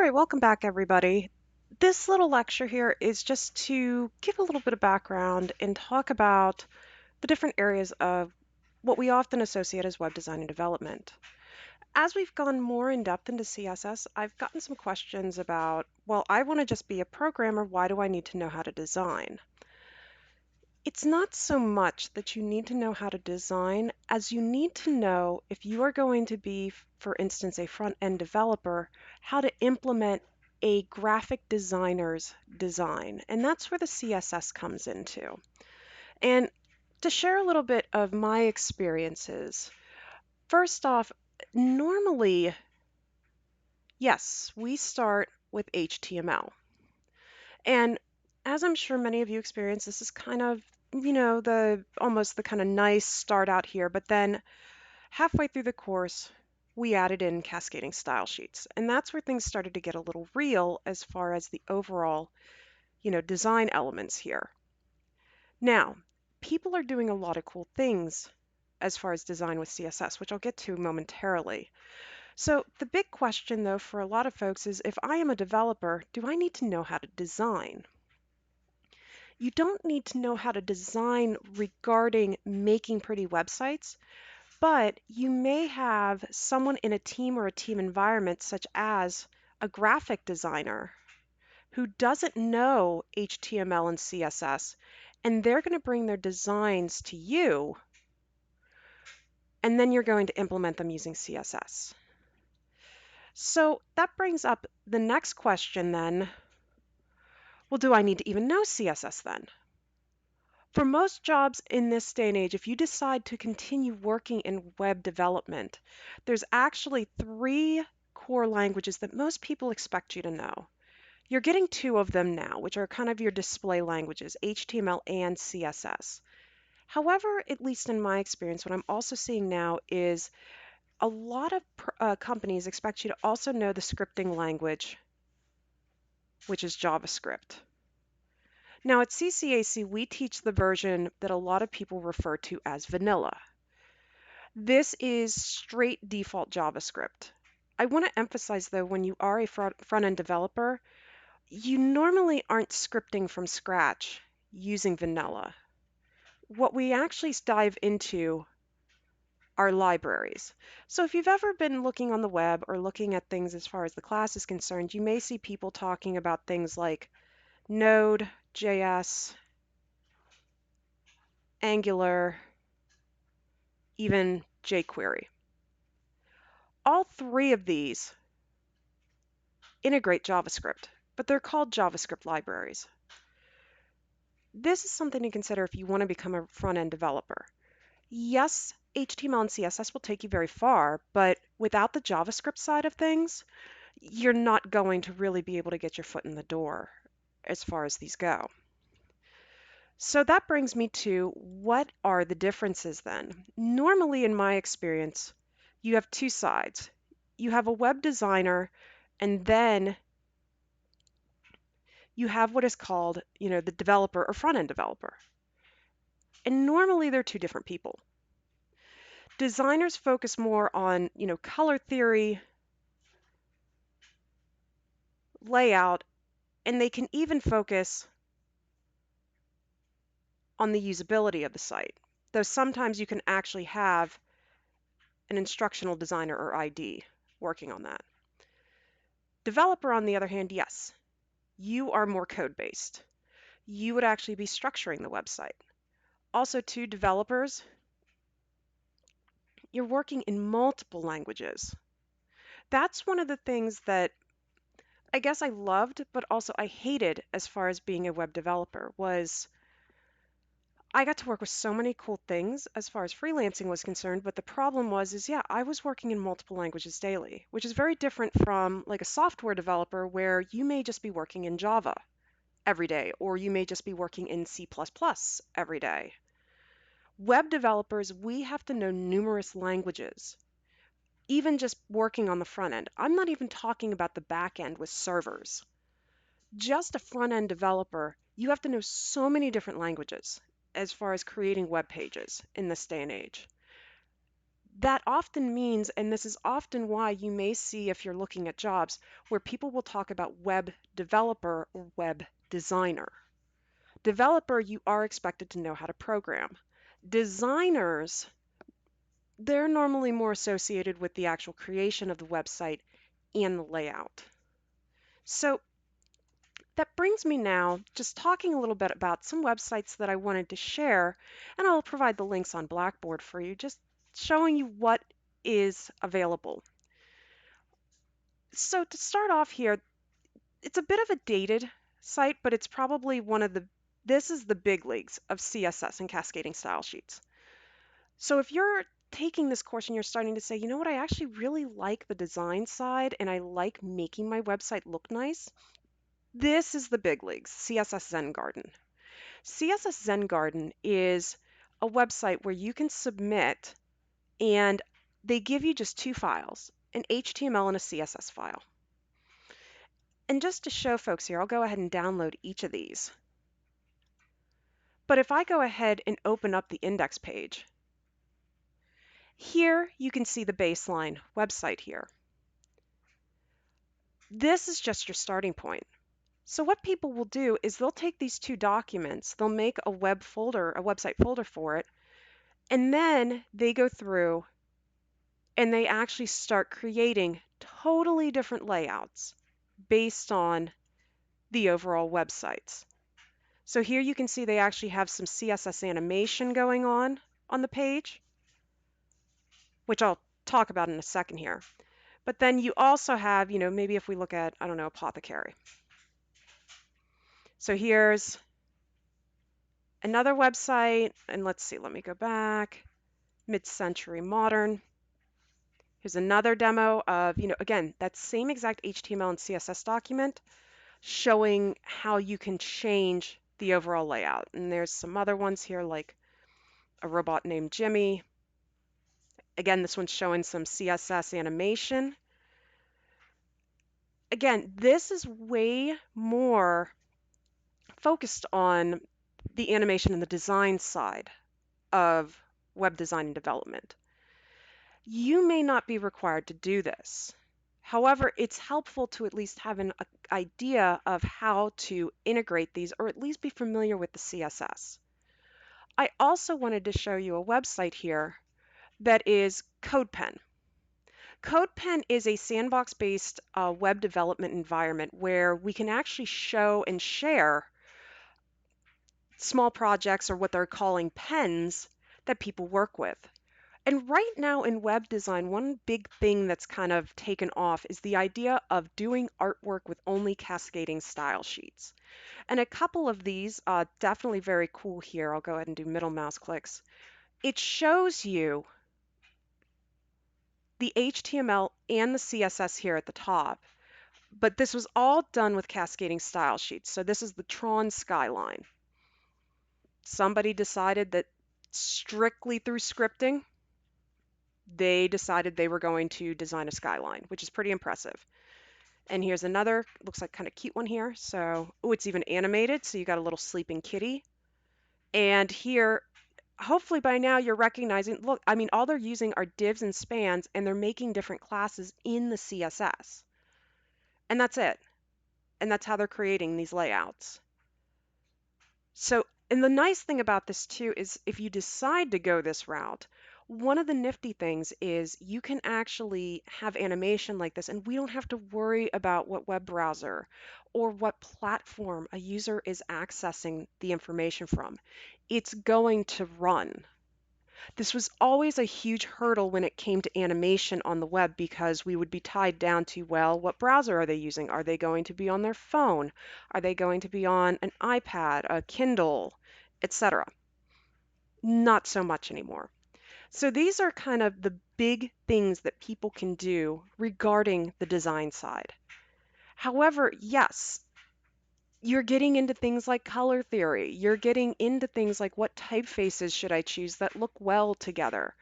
right, welcome back, everybody. This little lecture here is just to give a little bit of background and talk about the different areas of what we often associate as web design and development. As we've gone more in depth into CSS, I've gotten some questions about, well, I want to just be a programmer. Why do I need to know how to design? It's not so much that you need to know how to design as you need to know if you are going to be, for instance, a front-end developer, how to implement a graphic designer's design. And that's where the CSS comes into. And to share a little bit of my experiences, first off, normally, yes, we start with HTML. And as I'm sure many of you experience, this is kind of, the almost the kind of nice start out here, but then halfway through the course, we added in cascading style sheets. And that's where things started to get a little real as far as the overall, design elements here. Now, people are doing a lot of cool things as far as design with CSS, which I'll get to momentarily. So the big question though for a lot of folks is, if I am a developer, do I need to know how to design? You don't need to know how to design regarding making pretty websites, but you may have someone in a team or a team environment, such as a graphic designer, who doesn't know HTML and CSS, and they're going to bring their designs to you, and then you're going to implement them using CSS. So that brings up the next question then. Well, do I need to even know CSS then? For most jobs in this day and age, if you decide to continue working in web development, there's actually three core languages that most people expect you to know. You're getting two of them now, which are kind of your display languages, HTML and CSS. However, at least in my experience, what I'm also seeing now is a lot of companies expect you to also know the scripting language, which is JavaScript. Now at CCAC, we teach the version that a lot of people refer to as vanilla. This is straight default JavaScript. I want to emphasize though, when you are a front-end developer, you normally aren't scripting from scratch using vanilla. What we actually dive into are libraries. So if you've ever been looking on the web or looking at things as far as the class is concerned, you may see people talking about things like Node, JS, Angular, even jQuery. All three of these integrate JavaScript, but they're called JavaScript libraries. This is something to consider if you want to become a front-end developer. Yes, HTML and CSS will take you very far, but without the JavaScript side of things, you're not going to really be able to get your foot in the door as far as these go. So that brings me to, what are the differences then? Normally, in my experience, you have two sides. You have a web designer, and then you have what is called, the developer or front-end developer. And normally they're two different people. Designers focus more on, color theory, layout, and they can even focus on the usability of the site. Though sometimes you can actually have an instructional designer or ID working on that. Developer, on the other hand, yes, you are more code-based. You would actually be structuring the website. Also, too, developers, you're working in multiple languages. That's one of the things that I guess I loved, but also I hated as far as being a web developer, was I got to work with so many cool things as far as freelancing was concerned, but the problem was, yeah, I was working in multiple languages daily, which is very different from like a software developer where you may just be working in Java every day, or you may just be working in C++ every day. Web developers, we have to know numerous languages, even just working on the front end. I'm not even talking about the back end with servers. Just a front end developer, you have to know so many different languages as far as creating web pages in this day and age. That often means, and this is often why you may see if you're looking at jobs, where people will talk about web developer or web designer. Developer, you are expected to know how to program. Designers, they're normally more associated with the actual creation of the website and the layout. So that brings me now just talking a little bit about some websites that I wanted to share, and I'll provide the links on Blackboard for you, just showing you what is available. So to start off here, it's a bit of a dated site, but it's probably this is the big leagues of CSS and cascading style sheets. So if you're taking this course and you're starting to say, you know what, I actually really like the design side and I like making my website look nice, this is the big leagues, CSS Zen Garden. CSS Zen Garden is a website where you can submit and they give you just two files, an HTML and a CSS file. And just to show folks here, I'll go ahead and download each of these. But if I go ahead and open up the index page, here you can see the baseline website here. This is just your starting point. So what people will do is they'll take these two documents, they'll make a web folder, a website folder for it, and then they go through and they actually start creating totally different layouts based on the overall websites. So here you can see they actually have some CSS animation going on the page, which I'll talk about in a second here. But then you also have, maybe if we look at, I don't know, apothecary. So here's another website, and let's see, let me go back. Mid-century modern. Here's another demo of, again, that same exact HTML and CSS document showing how you can change the overall layout. And there's some other ones here like a robot named Jimmy. Again, this one's showing some CSS animation. Again, this is way more focused on the animation and the design side of web design and development. You may not be required to do this. However, it's helpful to at least have an idea of how to integrate these or at least be familiar with the CSS. I also wanted to show you a website here that is CodePen. CodePen is a sandbox-based web development environment where we can actually show and share small projects or what they're calling pens that people work with. And right now in web design, one big thing that's kind of taken off is the idea of doing artwork with only cascading style sheets. And a couple of these, definitely very cool here. I'll go ahead and do middle mouse clicks. It shows you the HTML and the CSS here at the top, but this was all done with cascading style sheets. So this is the Tron skyline. Somebody decided that strictly through scripting, they decided they were going to design a skyline, which is pretty impressive. And here's another, looks like kind of cute one here. So, oh, it's even animated. So you got a little sleeping kitty. And here, hopefully by now you're recognizing, look, I mean, all they're using are divs and spans, and they're making different classes in the CSS. And that's it. And that's how they're creating these layouts. So, and the nice thing about this too is if you decide to go this route, one of the nifty things is you can actually have animation like this, and we don't have to worry about what web browser or what platform a user is accessing the information from. It's going to run. This was always a huge hurdle when it came to animation on the web because we would be tied down to, well, what browser are they using? Are they going to be on their phone? Are they going to be on an iPad, a Kindle, etc.? Not so much anymore. So these are kind of the big things that people can do regarding the design side. However, yes, you're getting into things like color theory. You're getting into things like what typefaces should I choose that look well together?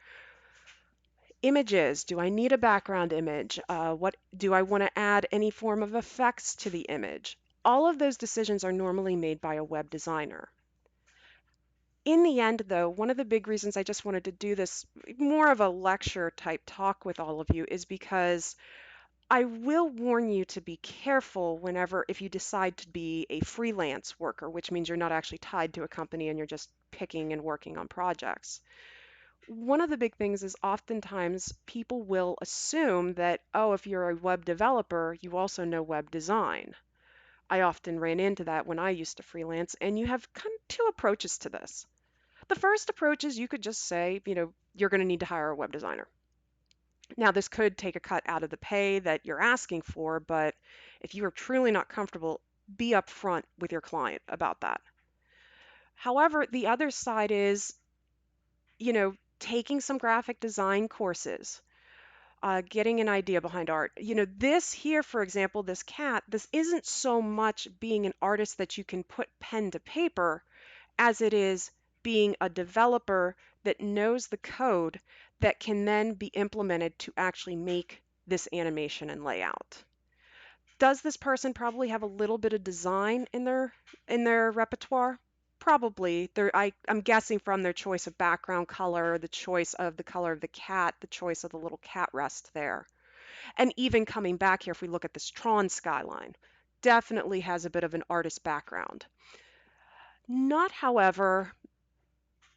Images, do I need a background image? What do I want to add any form of effects to the image? All of those decisions are normally made by a web designer. In the end, though, one of the big reasons I just wanted to do this more of a lecture type talk with all of you is because I will warn you to be careful whenever, if you decide to be a freelance worker, which means you're not actually tied to a company and you're just picking and working on projects. One of the big things is oftentimes people will assume that, oh, if you're a web developer, you also know web design. I often ran into that when I used to freelance, and you have kind of two approaches to this. The first approach is you could just say, you're going to need to hire a web designer. Now, this could take a cut out of the pay that you're asking for, but if you are truly not comfortable, be upfront with your client about that. However, the other side is, taking some graphic design courses, getting an idea behind art. This here, for example, this cat, this isn't so much being an artist that you can put pen to paper as it is being a developer that knows the code that can then be implemented to actually make this animation and layout. Does this person probably have a little bit of design in their repertoire? Probably. I'm guessing from their choice of background color, the choice of the color of the cat, the choice of the little cat rest there. And even coming back here, if we look at this Tron skyline, definitely has a bit of an artist background. Not, however,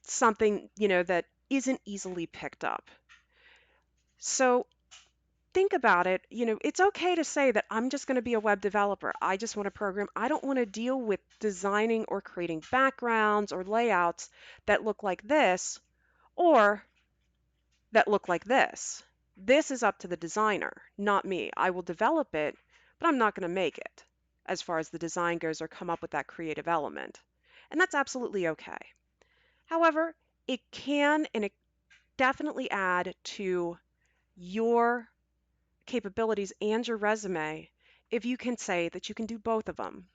something, that isn't easily picked up. So think about it. It's okay to say that I'm just going to be a web developer. I just want to program. I don't want to deal with designing or creating backgrounds or layouts that look like this or that look like this. This is up to the designer, not me. I will develop it, but I'm not going to make it as far as the design goes or come up with that creative element. And that's absolutely okay. However, it can and it definitely add to your capabilities and your resume if you can say that you can do both of them.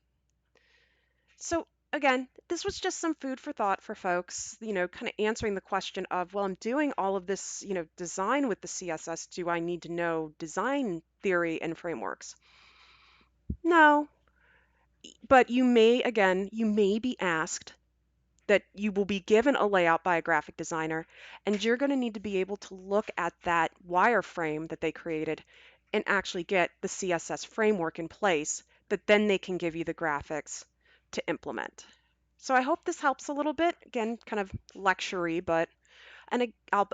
So again, this was just some food for thought for folks, kind of answering the question of, well, I'm doing all of this, design with the CSS. Do I need to know design theory and frameworks? No, but you may be asked that you will be given a layout by a graphic designer, and you're going to need to be able to look at that wireframe that they created and actually get the CSS framework in place that then they can give you the graphics to implement. So I hope this helps a little bit. Again, kind of lecture-y, but I'll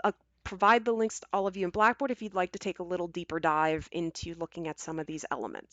provide the links to all of you in Blackboard if you'd like to take a little deeper dive into looking at some of these elements.